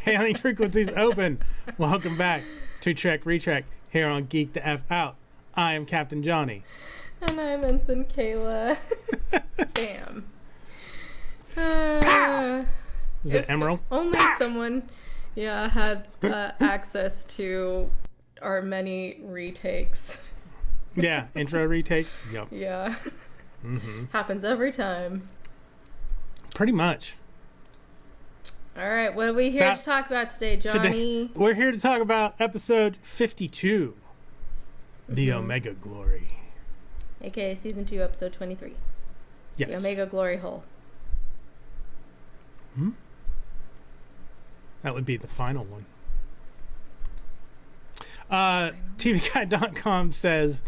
Hailing frequencies open. Welcome back to Trek Retrek here on Geek the F Out. I am Captain Johnny. And I'm Ensign Kayla. Damn. Is it Emerald? Only someone, had access to our many retakes. Yeah, intro retakes. Yep. Yeah. Mm-hmm. Happens every time. Pretty much. All right, what are we here to talk about today, Johnny? We're here to talk about episode 52, The Omega Glory. AKA Season 2, Episode 23. Yes. The Omega Glory Hole. That would be the final one. TVGuide.com says,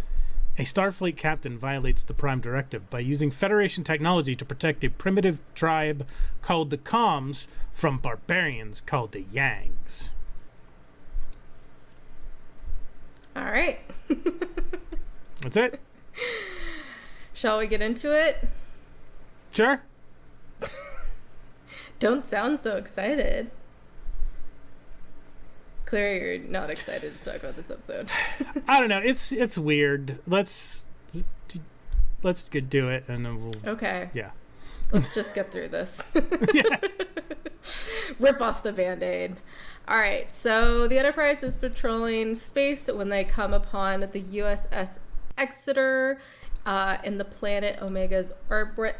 a Starfleet captain violates the Prime Directive by using Federation technology to protect a primitive tribe called the Coms from barbarians called the Yangs. All right. That's it. Shall we get into it? Sure. Don't sound so excited. Clearly, you're not excited to talk about this episode. I don't know. It's weird. Let's do it, and then we'll. Okay. Yeah. Let's just get through this. Yeah. Rip off the Band-Aid. All right. So the Enterprise is patrolling space when they come upon the USS Exeter in the planet Omega's orbit.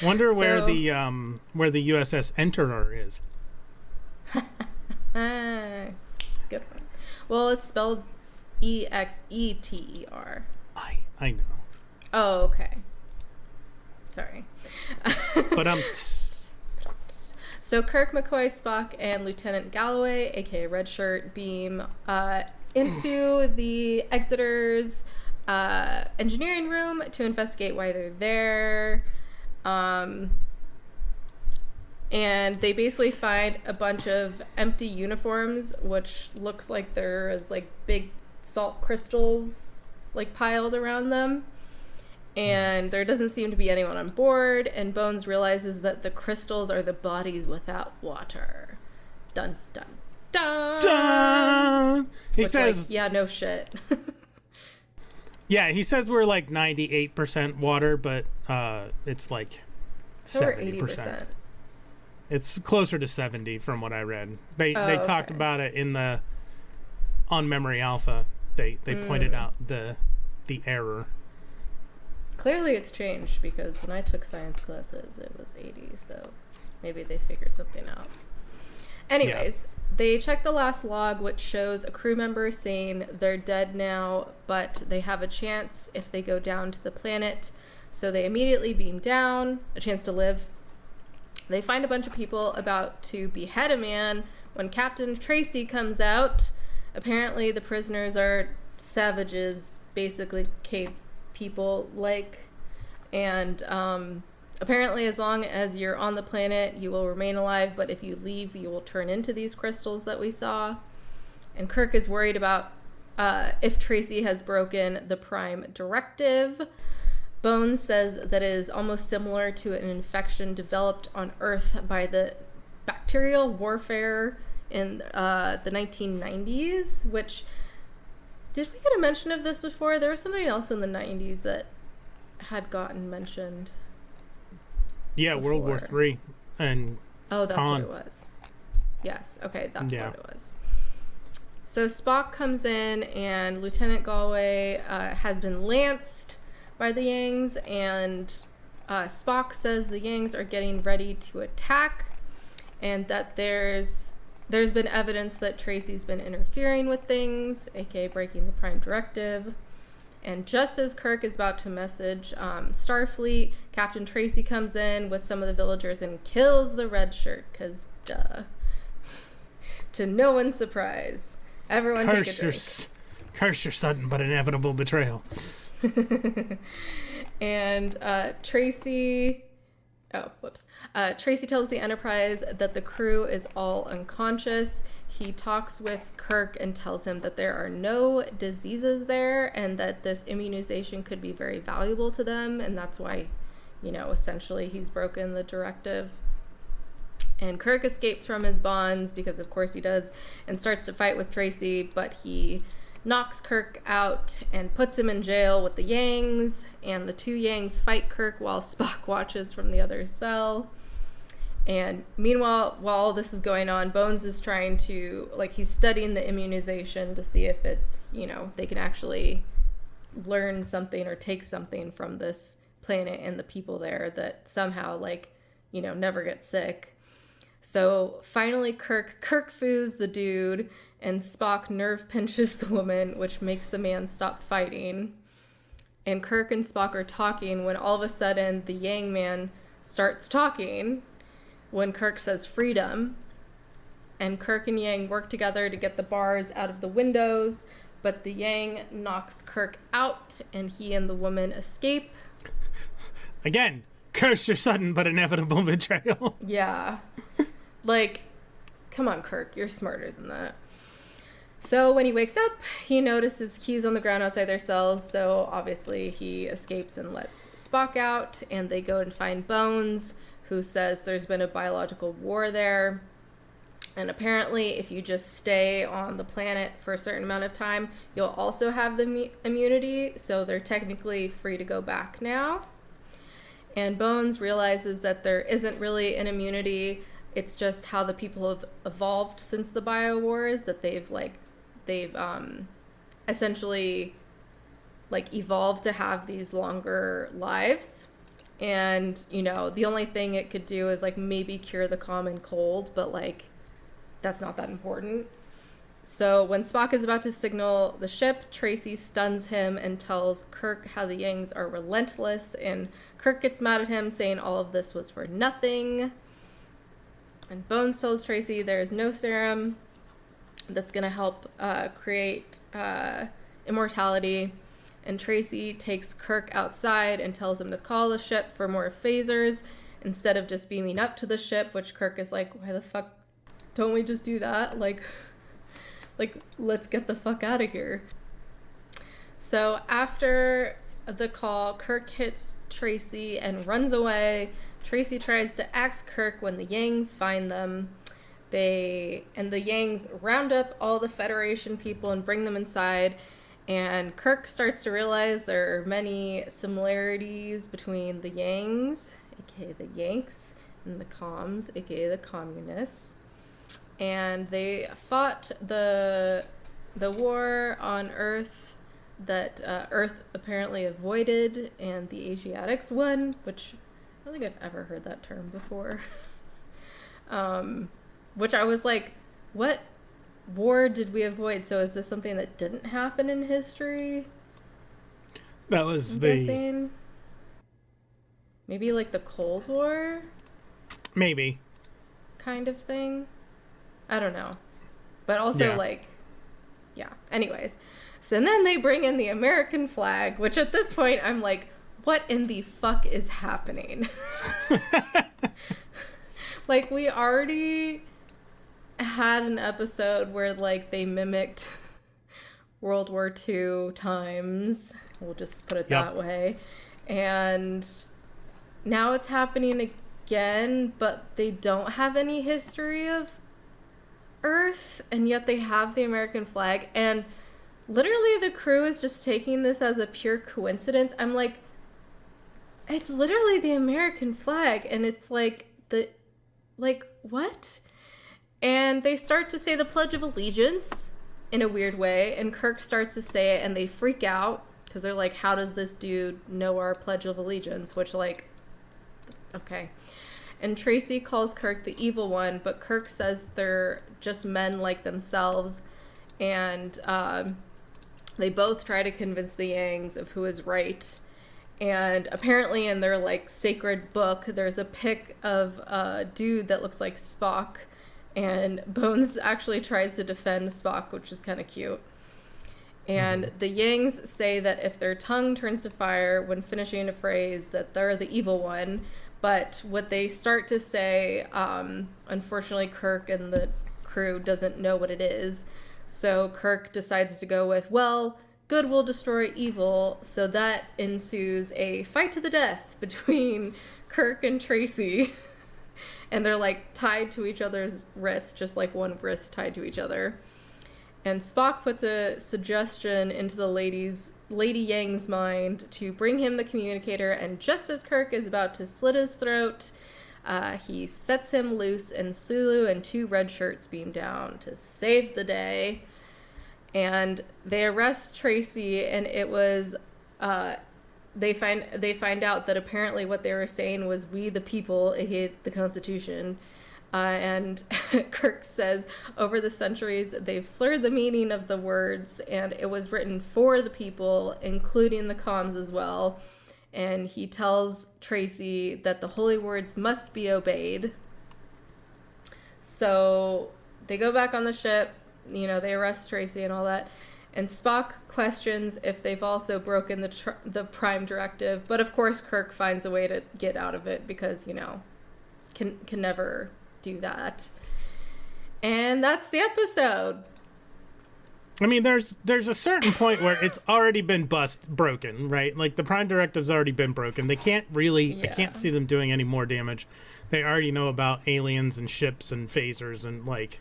Wonder where the USS Enterer is. Good one. Well, it's spelled Exeter. I know. Oh, okay. Sorry. But So Kirk, McCoy, Spock, and Lieutenant Galloway, aka Redshirt, beam into the Exeter's engineering room to investigate why they're there. And they basically find a bunch of empty uniforms, which looks like there's like big salt crystals like piled around them. And there doesn't seem to be anyone on board. And Bones realizes that the crystals are the bodies without water. Dun, dun, dun. Dun! He says, like, yeah, no shit. yeah, he says we're like 98% water, but it's like 70%. It's closer to 70 from what I read. They talked about it on Memory Alpha. They pointed out the error. Clearly it's changed because when I took science classes it was 80, so maybe they figured something out. Anyways, They check the last log, which shows a crew member saying they're dead now, but they have a chance if they go down to the planet. So they immediately beam down, a chance to live. They find a bunch of people about to behead a man when Captain Tracy comes out. Apparently the prisoners are savages, basically cave people-like. And apparently as long as you're on the planet, you will remain alive. But if you leave, you will turn into these crystals that we saw. And Kirk is worried about if Tracy has broken the Prime Directive. Bones says that it is almost similar to an infection developed on Earth by the bacterial warfare in the 1990s, which, did we get a mention of this before? There was something else in the 90s that had gotten mentioned. Yeah, before. World War III. And oh, that's Khan. what it was. Yes, okay, that's what it was. So Spock comes in, and Lieutenant Galway has been lanced by the Yangs, and Spock says the Yangs are getting ready to attack, and that there's been evidence that Tracy's been interfering with things, aka breaking the Prime Directive. And just as Kirk is about to message Starfleet, Captain Tracy comes in with some of the villagers and kills the red shirt, because duh. To no one's surprise. Everyone take a drink. Curse your sudden but inevitable betrayal. And Tracy tells the Enterprise that the crew is all unconscious. He talks with Kirk and tells him that there are no diseases there and that this immunization could be very valuable to them, and that's why, essentially he's broken the directive. And Kirk escapes from his bonds, because of course he does, and starts to fight with Tracy, but he knocks Kirk out and puts him in jail with the Yangs, and the two Yangs fight Kirk while Spock watches from the other cell. And meanwhile, while all this is going on, Bones is trying to, like, he's studying the immunization to see if it's, you know, they can actually learn something or take something from this planet and the people there that somehow, like, you know, never get sick. So finally Kirk foos the dude, and Spock nerve pinches the woman, which makes the man stop fighting. And Kirk and Spock are talking when all of a sudden the Yang man starts talking when Kirk says freedom. And Kirk and Yang work together to get the bars out of the windows, but the Yang knocks Kirk out and he and the woman escape. Again, curse your sudden but inevitable betrayal. Yeah. Like, come on, Kirk, you're smarter than that. So when he wakes up, he notices keys on the ground outside their cells, so obviously he escapes and lets Spock out, and they go and find Bones, who says there's been a biological war there. And apparently, if you just stay on the planet for a certain amount of time, you'll also have the immunity, so they're technically free to go back now. And Bones realizes that there isn't really an immunity. It's just how the people have evolved since the bio-wars, that they've essentially like evolved to have these longer lives. And, you know, the only thing it could do is like maybe cure the common cold, but like that's not that important. So when Spock is about to signal the ship, Tracy stuns him and tells Kirk how the Yangs are relentless, and Kirk gets mad at him, saying all of this was for nothing. And Bones tells Tracy there is no serum that's going to help create immortality. And Tracy takes Kirk outside and tells him to call the ship for more phasers instead of just beaming up to the ship, which Kirk is like, why the fuck don't we just do that? Like, let's get the fuck out of here. So after the call, Kirk hits Tracy and runs away. Tracy tries to axe Kirk when the Yangs find them. The Yangs round up all the Federation people and bring them inside. And Kirk starts to realize there are many similarities between the Yangs, aka the Yanks, and the Comms, aka the Communists. And they fought the war on Earth that Earth apparently avoided, and the Asiatics won, which I don't think I've ever heard that term before. Which I was like, what war did we avoid? So is this something that didn't happen in history? That was I'm guessing? Maybe like the Cold War? Maybe. Kind of thing. I don't know. But also yeah. Anyways. So then they bring in the American flag, which at this point I'm like, what in the fuck is happening? Like, we already had an episode where like they mimicked World War II times. We'll just put it that way. And now it's happening again, but they don't have any history of Earth, and yet they have the American flag, and literally the crew is just taking this as a pure coincidence. I'm like, it's literally the American flag, and it's like what? And they start to say the Pledge of Allegiance in a weird way, and Kirk starts to say it, and they freak out because they're like, how does this dude know our Pledge of Allegiance? Which, like, okay. And Tracy calls Kirk the evil one, but Kirk says they're just men like themselves. And they both try to convince the Yangs of who is right. And apparently in their, like, sacred book, there's a pic of a dude that looks like Spock. And Bones actually tries to defend Spock, which is kind of cute. And the Yangs say that if their tongue turns to fire when finishing a phrase, that they're the evil one. But what they start to say, unfortunately, Kirk and the crew doesn't know what it is. So Kirk decides to go with, well, good will destroy evil. So that ensues a fight to the death between Kirk and Tracy. And they're like tied to each other's wrists, just like one wrist tied to each other. And Spock puts a suggestion into the Lady Yang's mind to bring him the communicator, and just as Kirk is about to slit his throat, he sets him loose, and Sulu and 2 red shirts beam down to save the day. And they arrest Tracy, and it was they find out that apparently what they were saying was "we the people," aka the Constitution. And Kirk says, over the centuries, they've slurred the meaning of the words, and it was written for the people, including the comms as well. And he tells Tracy that the holy words must be obeyed. So they go back on the ship, you know, they arrest Tracy and all that. And Spock questions if they've also broken the Prime Directive. But of course, Kirk finds a way to get out of it because, you know, can never do that. And that's the episode. I mean, there's a certain point where it's already been broken, right? Like the Prime Directive's already been broken. They can't really, I can't see them doing any more damage. They already know about aliens and ships and phasers and like,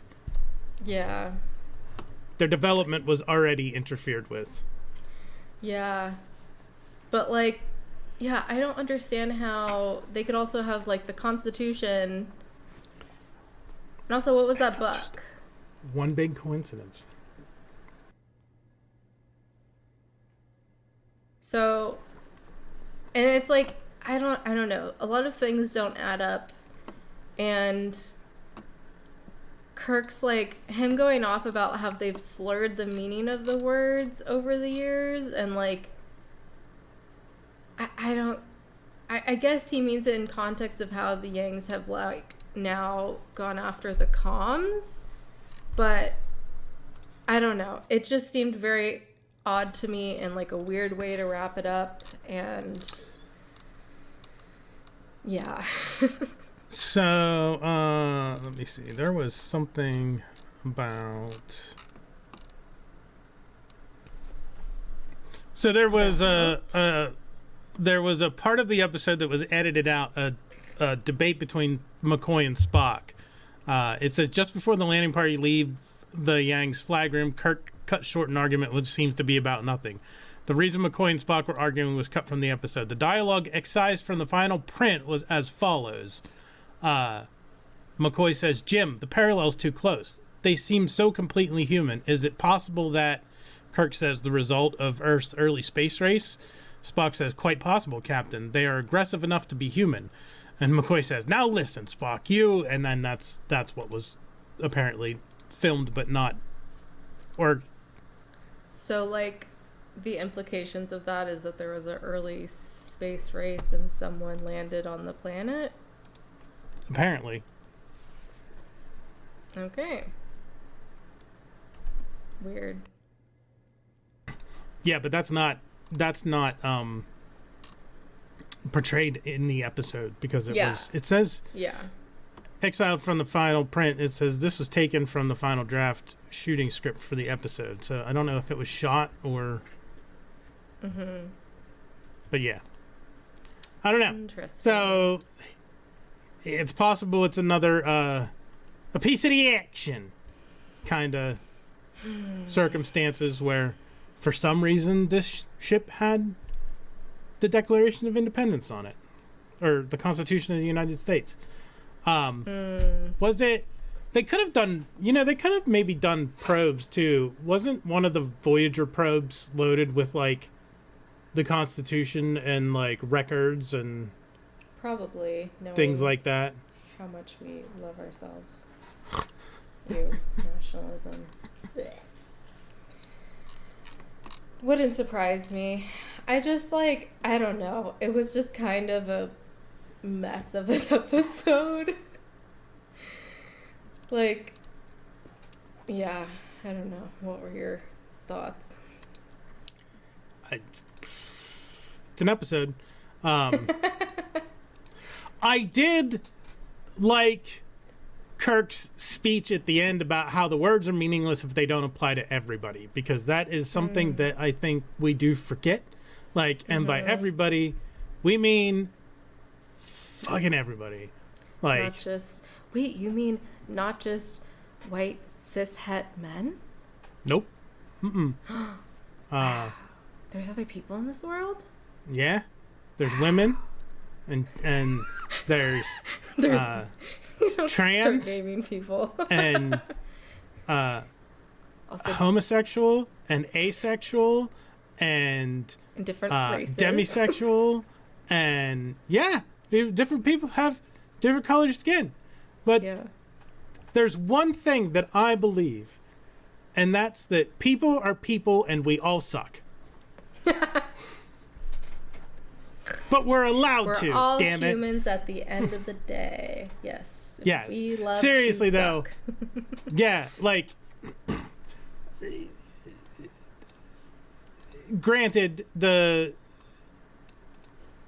yeah, their development was already interfered with. Yeah, but like, yeah, I don't understand how they could also have like the Constitution. And also, what was that book? Just one big coincidence. So, and it's like, I don't know. A lot of things don't add up. And Kirk's like, him going off about how they've slurred the meaning of the words over the years. And like, I guess he means it in context of how the Yangs have like now gone after the comms. But I don't know. It just seemed very odd to me and like a weird way to wrap it up. And yeah. So, let me see. There was something about... So there was there was a part of the episode that was edited out, a debate between McCoy and Spock. It says, just before the landing party leave the Yang's flag room, Kirk cut short an argument which seems to be about nothing. The reason McCoy and Spock were arguing was cut from the episode. The dialogue excised from the final print was as follows. McCoy says, Jim, the parallel's too close. They seem so completely human. Is it possible that, Kirk says, the result of Earth's early space race? Spock says, quite possible, Captain. They are aggressive enough to be human. And McCoy says, now listen, Spock, you... And then that's what was apparently filmed, but not... Or... So, like, the implications of that is that there was an early space race and someone landed on the planet? Apparently. Okay. Weird. Yeah, but that's not portrayed in the episode because it says exiled from the final print. It says this was taken from the final draft shooting script for the episode. So I don't know if it was shot or but yeah. I don't know. Interesting. So it's possible it's another a piece of the action kind of circumstances where for some reason this ship had the Declaration of Independence on it, or the Constitution of the United States. Was it? They could have done, they could have maybe done probes too. Wasn't one of the Voyager probes loaded with like the Constitution and like records and probably things like that? How much we love ourselves. Ew, nationalism. Blech. Wouldn't surprise me. I just I don't know. It was just kind of a mess of an episode. Yeah, I don't know. What were your thoughts? It's an episode. I did like Kirk's speech at the end about how the words are meaningless if they don't apply to everybody, because that is something that I think we do forget. And by everybody, we mean fucking everybody. Like, not just... Wait, you mean not just white cis-het men? Nope. There's other people in this world? Yeah. There's women. And there's you don't trans. start naming people. And also, homosexual and asexual and different races. demisexual. And yeah, different people have different colored skin. But there's one thing that I believe, and that's that people are people and we all suck. But we're allowed to, all damn it. humans at the end of the day. Yes. Yes. We love Seriously, to though. suck. Yeah, like... Granted, the...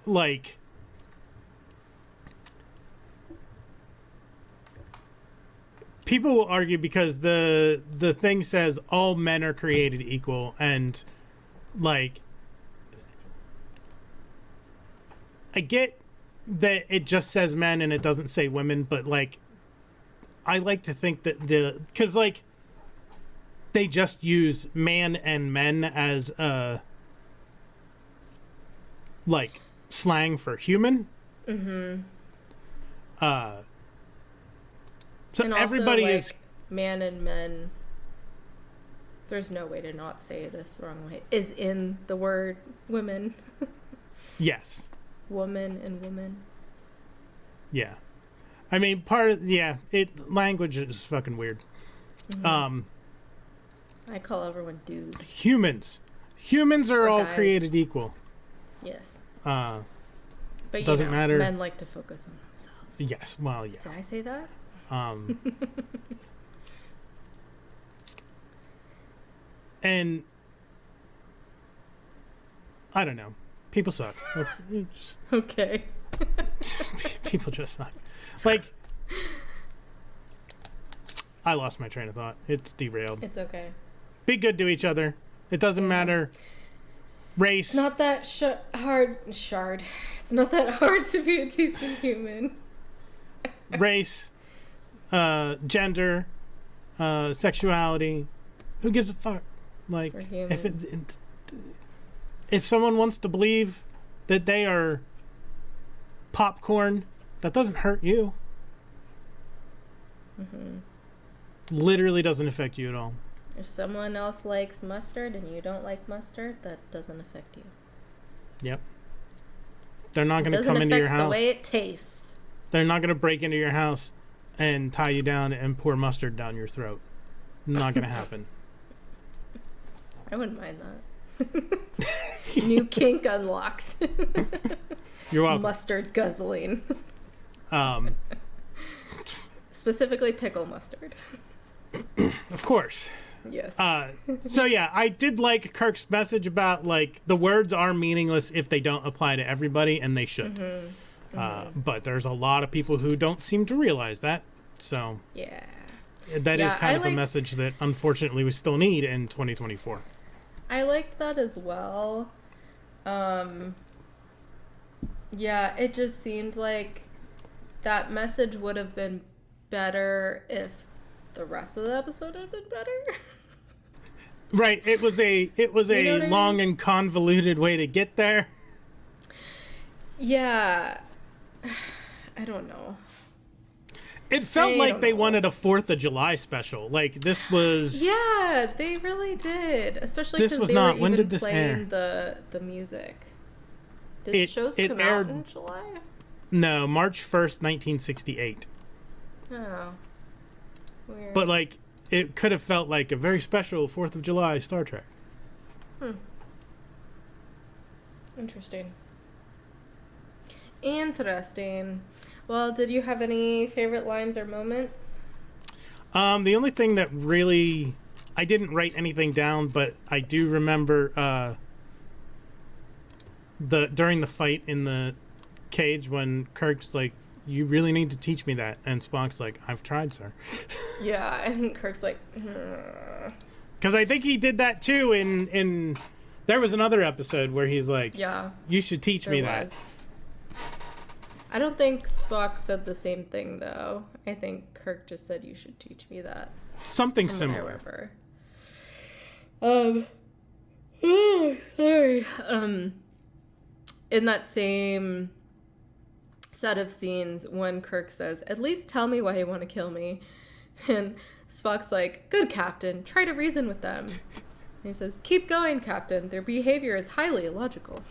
Like... People will argue because the thing says all men are created equal, and, like... I get that it just says men and it doesn't say women, but, like, I like to think that because, like, they just use man and men as like, slang for human. Mm-hmm. So and also, everybody like, is... man and men, there's no way to not say this the wrong way, is in the word women. Yes. Woman and woman. Yeah. I mean, language is fucking weird. Mm-hmm. I call everyone dude. Humans are all guys. created equal. Yes. But doesn't matter. Men like to focus on themselves. Yes, well, yeah. Did I say that? And I don't know. People suck. Okay. People just suck. Like, I lost my train of thought. It's derailed. It's okay. Be good to each other. It doesn't matter. Race. It's not that hard. It's not that hard to be a decent human. Race. Gender. Sexuality. Who gives a fuck? Like, if someone wants to believe that they are popcorn, that doesn't hurt you. Mm-hmm. Literally doesn't affect you at all. If someone else likes mustard and you don't like mustard, that doesn't affect you. Yep. They're not going to come into your house. The way it tastes. They're not going to break into your house and tie you down and pour mustard down your throat. Not going to happen. I wouldn't mind that. New kink unlocked. You're welcome. Mustard guzzling. Specifically pickle mustard. Of course. Yes. So yeah, I did like Kirk's message about, like, the words are meaningless if they don't apply to everybody, and they should. Mm-hmm. But there's a lot of people who don't seem to realize that. So yeah, that is kind of a message that unfortunately we still need in 2024. I liked that as well. Yeah, it just seemed like that message would have been better if the rest of the episode had been better. Right. It was a long and convoluted way to get there. Yeah. I don't know. It felt like they wanted a 4th of July special. Like, this was... Yeah, they really did. Especially because they were even playing the music. Did shows come out in July? No, March 1st, 1968. Oh. Weird. But, like, it could have felt like a very special 4th of July Star Trek. Interesting. Well, did you have any favorite lines or moments? The only thing that really... I didn't write anything down, but I do remember during the fight in the cage when Kirk's like, you really need to teach me that. And Spock's like, I've tried, sir. Yeah, and Kirk's like... Because I think he did that, too, in... There was another episode where he's like, you should teach me that. I don't think Spock said the same thing, though. I think Kirk just said, you should teach me that. Something similar. Sorry. In that same set of scenes when Kirk says, at least tell me why you want to kill me. And Spock's like, good, Captain. Try to reason with them. And he says, keep going, Captain. Their behavior is highly illogical.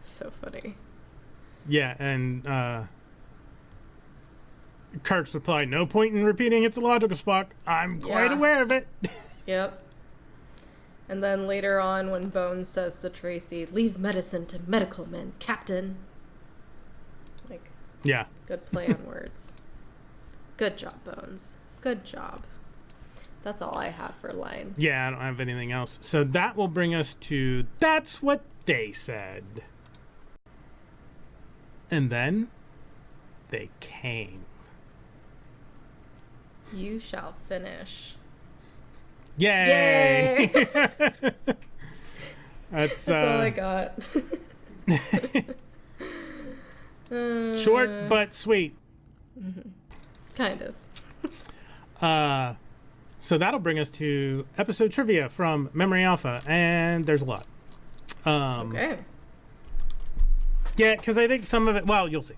So funny. Yeah, and Kirk's reply, no point in repeating it's illogical, Spock. I'm quite aware of it. Yep. And then later on when Bones says to Tracy, leave medicine to medical men, Captain. Like, yeah. Good play on words. Good job, Bones. Good job. That's all I have for lines. Yeah, I don't have anything else. So that will bring us to That's What They Said. And then they came. You shall finish. Yay! Yay! That's all I got. Short but sweet. Mm-hmm. Kind of. So that'll bring us to episode trivia from Memory Alpha, and there's a lot. Okay. Yeah, because I think some of it, well, you'll see.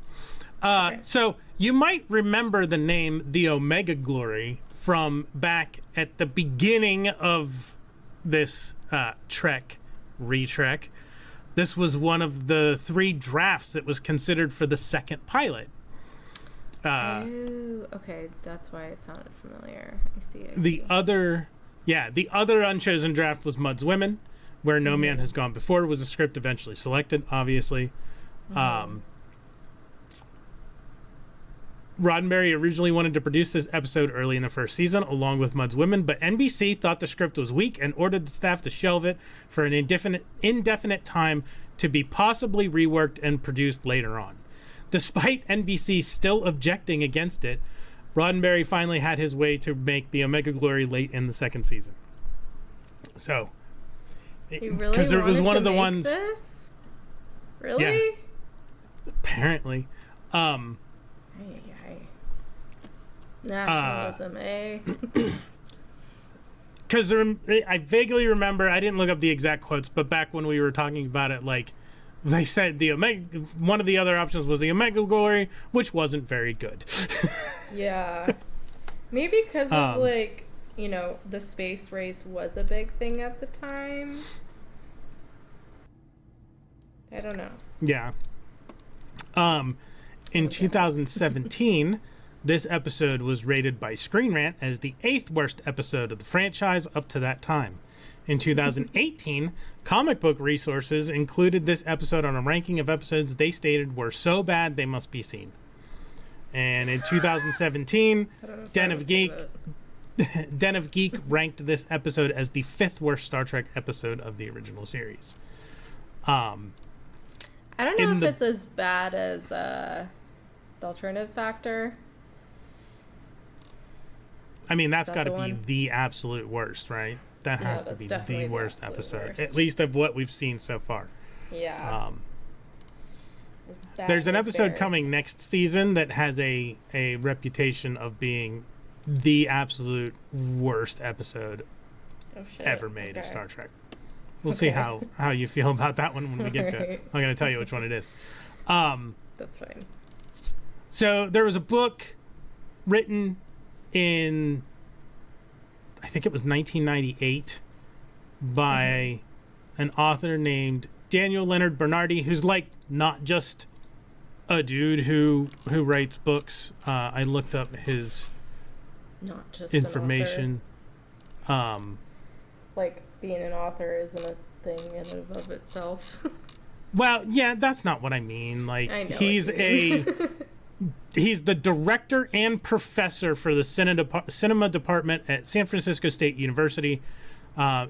Okay. So you might remember the name the Omega Glory from back at the beginning of this Retrek. This was one of the 3 drafts that was considered for the second pilot. Okay, that's why it sounded familiar. I see. The other unchosen draft was Mudd's Women, where No Man Has Gone Before was a script eventually selected, obviously. Roddenberry originally wanted to produce this episode early in the first season, along with Mudd's Women, but NBC thought the script was weak and ordered the staff to shelve it for an indefinite time to be possibly reworked and produced later on. Despite NBC still objecting against it, Roddenberry finally had his way to make the Omega Glory late in the second season. So, because it was one of the ones. This? Really? Yeah, apparently. Nationalism, eh? Because I vaguely remember, I didn't look up the exact quotes, but back when we were talking about it, like, they said one of the other options was the Omega Glory, which wasn't very good. Yeah. Maybe because of, like, you know, the space race was a big thing at the time. I don't know. Yeah. In 2017, this episode was rated by Screen Rant as the 8th worst episode of the franchise up to that time. In 2018, Comic Book Resources included this episode on a ranking of episodes they stated were so bad they must be seen. And in 2017, Den of Geek ranked this episode as the 5th worst Star Trek episode of the original series. I don't know if it's as bad as the Alternative Factor. I mean, that's got to be the absolute worst, right? That has to be the worst episode, at least of what we've seen so far. Yeah. There's an episode coming next season that has a reputation of being the absolute worst episode ever made of Star Trek. We'll see how you feel about that one when we get to it. I'm going to tell you which one it is. That's fine. So there was a book written in, I think it was 1998, by an author named Daniel Leonard Bernardi, who's like not just a dude who writes books. I looked up his information. Like being an author isn't a thing in and of itself. Well, yeah, that's not what I mean. Like, he's the director and professor for the cinema department at San Francisco State University.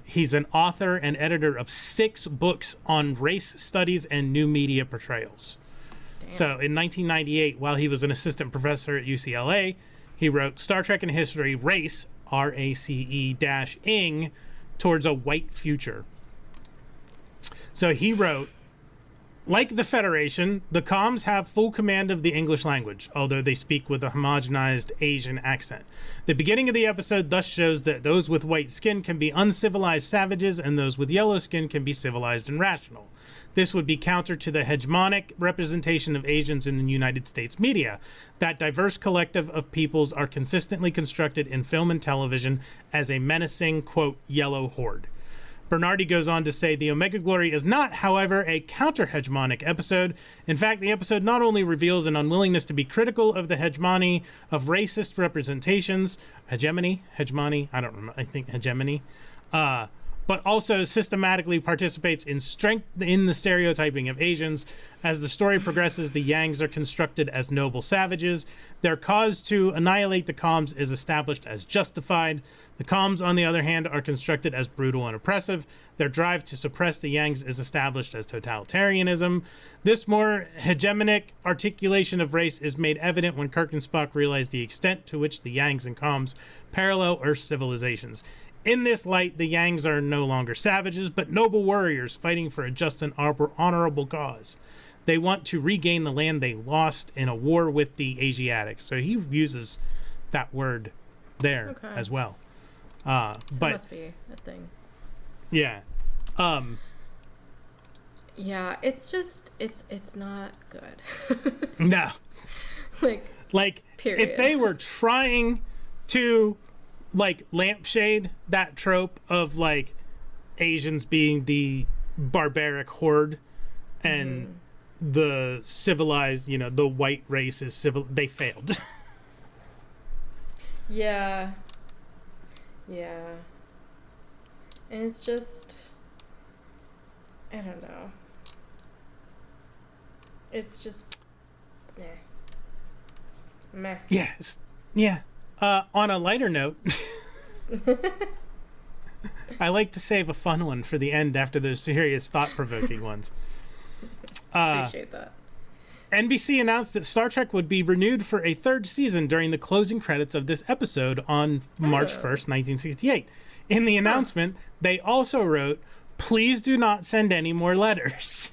He's an author and editor of 6 books on race studies and new media portrayals. Damn. So in 1998, while he was an assistant professor at UCLA, he wrote Star Trek in History, Race, RACE-ing, Towards a White Future. So he wrote Like the Federation, the comms have full command of the English language, although they speak with a homogenized Asian accent. The beginning of the episode thus shows that those with white skin can be uncivilized savages and those with yellow skin can be civilized and rational. This would be counter to the hegemonic representation of Asians in the United States media. That diverse collective of peoples are consistently constructed in film and television as a menacing, quote, yellow horde. Bernardi goes on to say the Omega Glory is not, however, a counter-hegemonic episode. In fact, the episode not only reveals an unwillingness to be critical of the hegemony of racist representations, hegemony, I don't remember, I think hegemony, but also systematically participates in strength in the stereotyping of Asians. As the story progresses, the Yangs are constructed as noble savages. Their cause to annihilate the comms is established as justified. The comms, on the other hand, are constructed as brutal and oppressive. Their drive to suppress the Yangs is established as totalitarianism. This more hegemonic articulation of race is made evident when Kirk and Spock realize the extent to which the Yangs and comms parallel Earth civilizations. In this light, the Yangs are no longer savages, but noble warriors fighting for a just and honorable cause. They want to regain the land they lost in a war with the Asiatics. So he uses that word there as well. So but must be a thing. Yeah. Yeah, it's just it's not good. No. Like period. If they were trying to like lampshade that trope of like Asians being the barbaric horde and the civilized, the white race is civil, they failed. Yeah. And it's just, I don't know. It's just, meh. Yes. Yeah. On a lighter note, I like to save a fun one for the end after those serious, thought-provoking ones. Appreciate that. NBC announced that Star Trek would be renewed for a third season during the closing credits of this episode on March 1st, 1968. In the announcement, they also wrote, "Please do not send any more letters."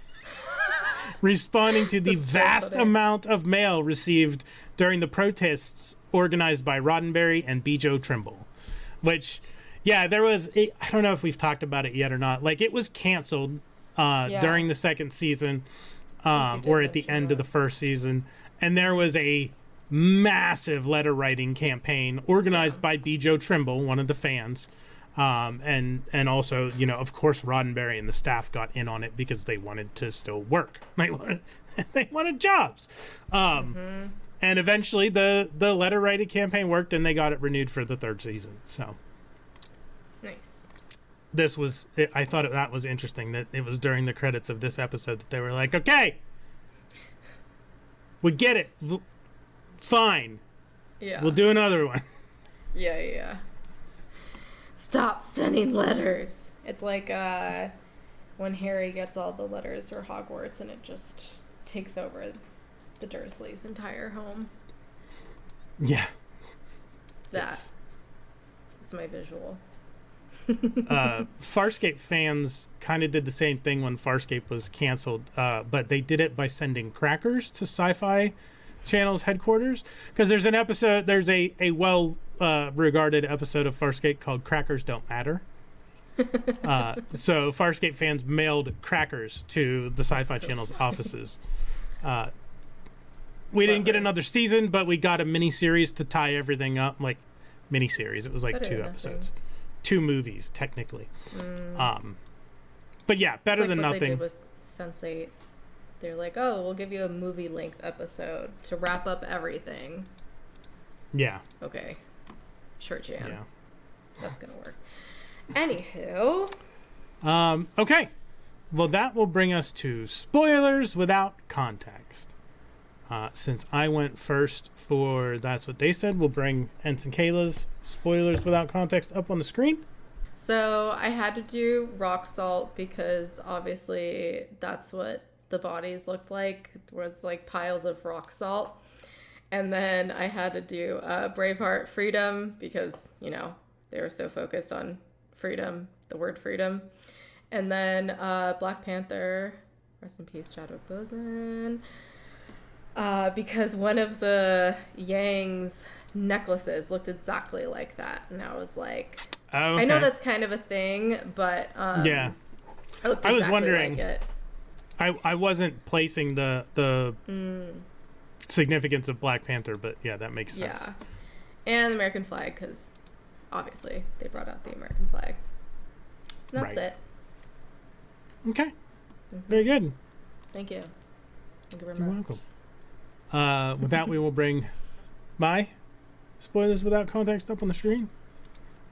Responding to the vast amount of mail received during the protests organized by Roddenberry and B. Joe Trimble. Which, there was, I don't know if we've talked about it yet or not. Like, it was canceled during the second season. Or at the end of the first season, and there was a massive letter writing campaign organized by B. Joe Trimble, one of the fans, and also of course Roddenberry and the staff got in on it because they wanted to still work. They wanted jobs, and eventually the letter writing campaign worked, and they got it renewed for the third season. So nice. I thought that was interesting that it was during the credits of this episode that they were like, okay, we get it. Fine. Yeah. We'll do another one. Yeah. Stop sending letters. It's like when Harry gets all the letters for Hogwarts and it just takes over the Dursleys' entire home. Yeah. That's my visual. Farscape fans kind of did the same thing when Farscape was canceled, but they did it by sending crackers to Sci-Fi Channel's headquarters, because there's a well regarded episode of Farscape called Crackers Don't Matter. So Farscape fans mailed crackers to the Sci-Fi Channel's offices. We didn't get another season, but we got a mini-series to tie everything up. Like, mini-series, it was like 2 episodes. 2 movies, technically. But yeah, better than nothing. They did with Sense8. They're like, oh, we'll give you a movie-length episode to wrap up everything. Yeah. Okay. Sure, Jan. Yeah. That's gonna work. Anywho. Okay. Well, that will bring us to spoilers without context. Since I went first for That's What They Said, we'll bring Ensign Kayla's spoilers without context up on the screen. So I had to do rock salt because obviously that's what the bodies looked like. It was like piles of rock salt. And then I had to do Braveheart freedom because, they were so focused on freedom, the word freedom. And then Black Panther, Rest in peace, Chadwick Boseman. Because one of the Yang's necklaces looked exactly like that, and I was like, okay. I know that's kind of a thing, but yeah, I was wondering. Like I wasn't placing the significance of Black Panther, but yeah, that makes sense. Yeah, and the American flag, because obviously they brought out the American flag. And that's it. Okay, very good. Thank you. Thank you very You're much. welcome. With that, we will bring my spoilers without context up on the screen.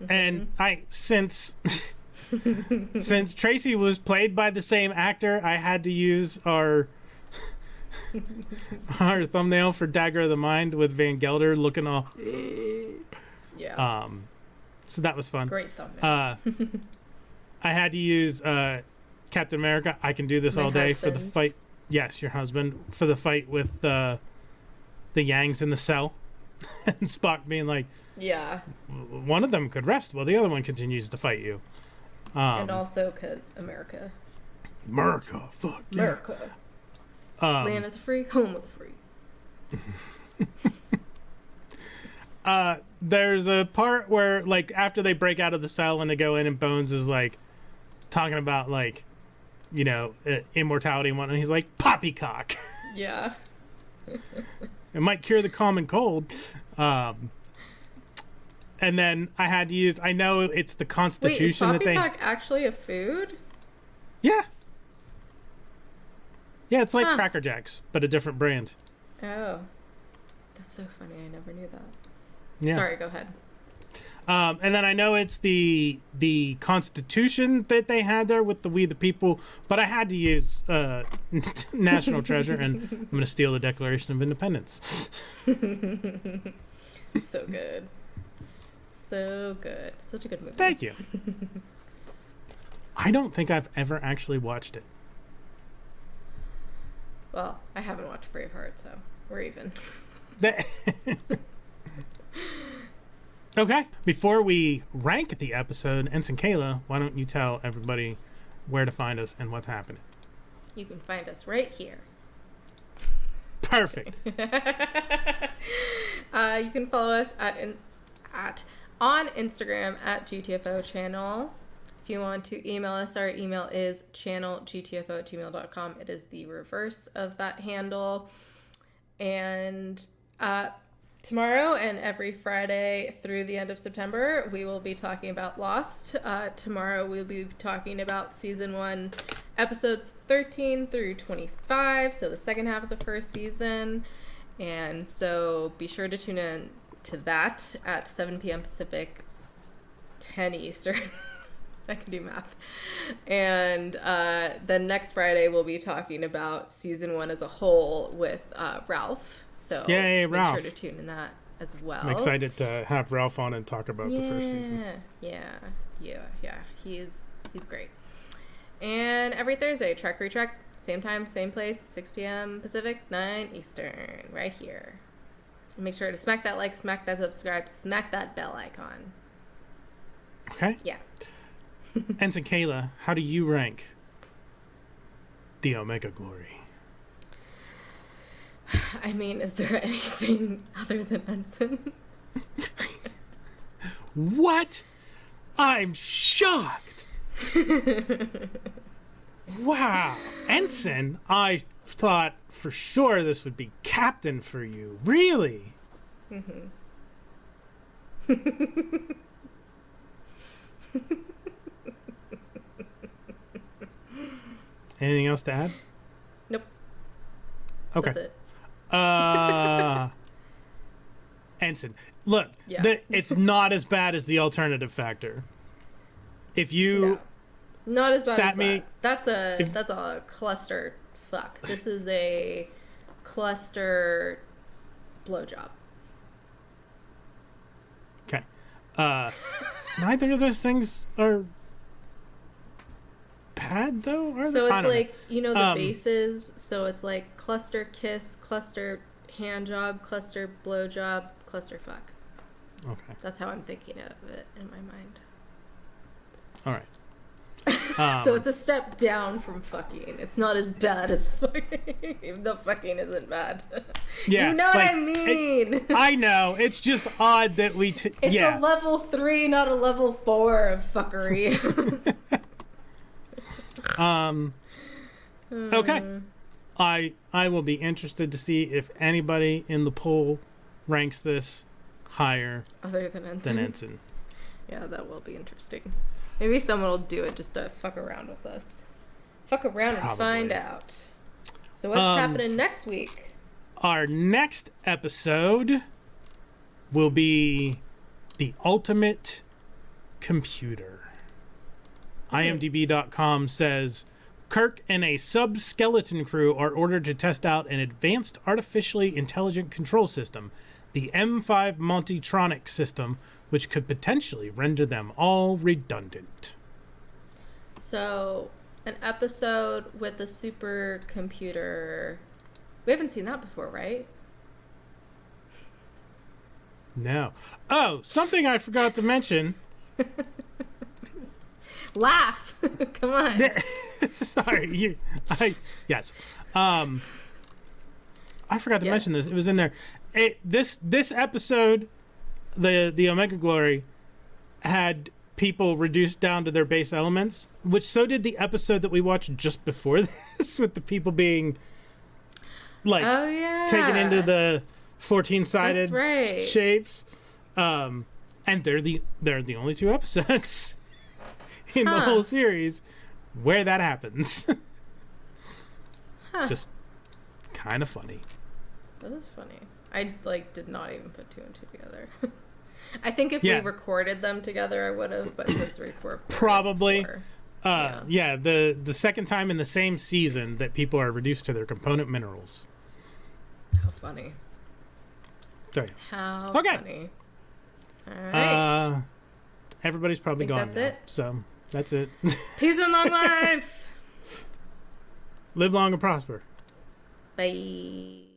And since Tracy was played by the same actor, I had to use our thumbnail for Dagger of the Mind with Van Gelder looking all. Yeah. So that was fun. Great thumbnail. I had to use Captain America. I can do this all day for the fight. Yes, your husband, for the fight with the Yangs in the cell, and Spock being like, yeah, one of them could rest while the other one continues to fight you. And also because America, fuck America, land of the free, home of the free. There's a part where, like, after they break out of the cell and they go in, and Bones is like talking about, like, you know, immortality and whatnot. He's like, poppycock. Yeah. It might cure the common cold. And then I had to use, I know it's the Constitution. Wait, is poppycock actually a food? Yeah. Yeah, it's like Cracker Jacks, but a different brand. Oh. That's so funny. I never knew that. Yeah. Sorry, go ahead. And then I know it's the Constitution that they had there with the We the People, but I had to use National Treasure, and I'm going to steal the Declaration of Independence. So good. So good. Such a good movie. Thank you. I don't think I've ever actually watched it. Well, I haven't watched Braveheart, so we're even. Okay. Before we rank the episode, Ensign Kayla, why don't you tell everybody where to find us and what's happening? You can find us right here. Perfect. You can follow us on Instagram at GTFO channel. If you want to email us, our email is channelgtfo@gmail.com. It is the reverse of that handle. And tomorrow and every Friday through the end of September, we will be talking about Lost. Tomorrow we'll be talking about season 1, episodes 13 through 25, so the second half of the first season. And so be sure to tune in to that at 7 p.m. Pacific, 10 Eastern. I can do math. And then next Friday we'll be talking about season 1 as a whole with Ralph. So yay, make Ralph. sure to tune in that as well. I'm excited to have Ralph on and talk about the first season. Yeah. He's great. And every Thursday, Trek Retrek, same time, same place, 6 p.m. Pacific, 9 Eastern, right here. And make sure to smack that like, smack that subscribe, smack that bell icon. Okay. Yeah. Ensign Kayla, how do you rank the Omega Glory? I mean, is there anything other than Ensign? What? I'm shocked. Wow. Ensign, I thought for sure this would be Captain for you. Really? Mm-hmm. Anything else to add? Nope. Okay. That's it. Ensign, look, Yeah. it's not as bad as the alternative factor. If you not as bad sat as me, that's a cluster fuck. This is a cluster blowjob. Okay. Neither of those things are bad though, are So they? it's like know. the bases. So it's like cluster kiss, cluster hand job, cluster blowjob, cluster fuck. Okay. That's how I'm thinking of it in my mind. All right. So it's a step down from fucking. It's not as bad as fucking, even though fucking isn't bad. Yeah, you know what I mean. I know. It's just odd that we. It's a level 3, not a level 4 of fuckery. Okay. I will be interested to see if anybody in the poll ranks this higher other than Ensign. Yeah, that will be interesting. Maybe someone will do it just to fuck around with us. Fuck around and find out. So what's happening next week? Our next episode will be The Ultimate Computer. IMDb.com says Kirk and a sub-skeleton crew are ordered to test out an advanced artificially intelligent control system, the M5 Multitronic system, which could potentially render them all redundant. So, an episode with a supercomputer. We haven't seen that before, right? No. Oh, something I forgot to mention. Laugh. Come on. Sorry. Yes. I forgot to mention this. It was in there. This episode, the Omega Glory, had people reduced down to their base elements, which so did the episode that we watched just before this, with the people being taken into the 14-sided shapes. And they're the only 2 episodes in the whole series where that happens. Just kind of funny. That is funny. I did not even put 2 and 2 together. I think if we recorded them together, I would have, but since we recorded probably. The second time in the same season that people are reduced to their component minerals. How funny. Sorry. How funny. All right. Everybody's probably gone that's now, it. so that's it. Peace and long life. Live long and prosper. Bye.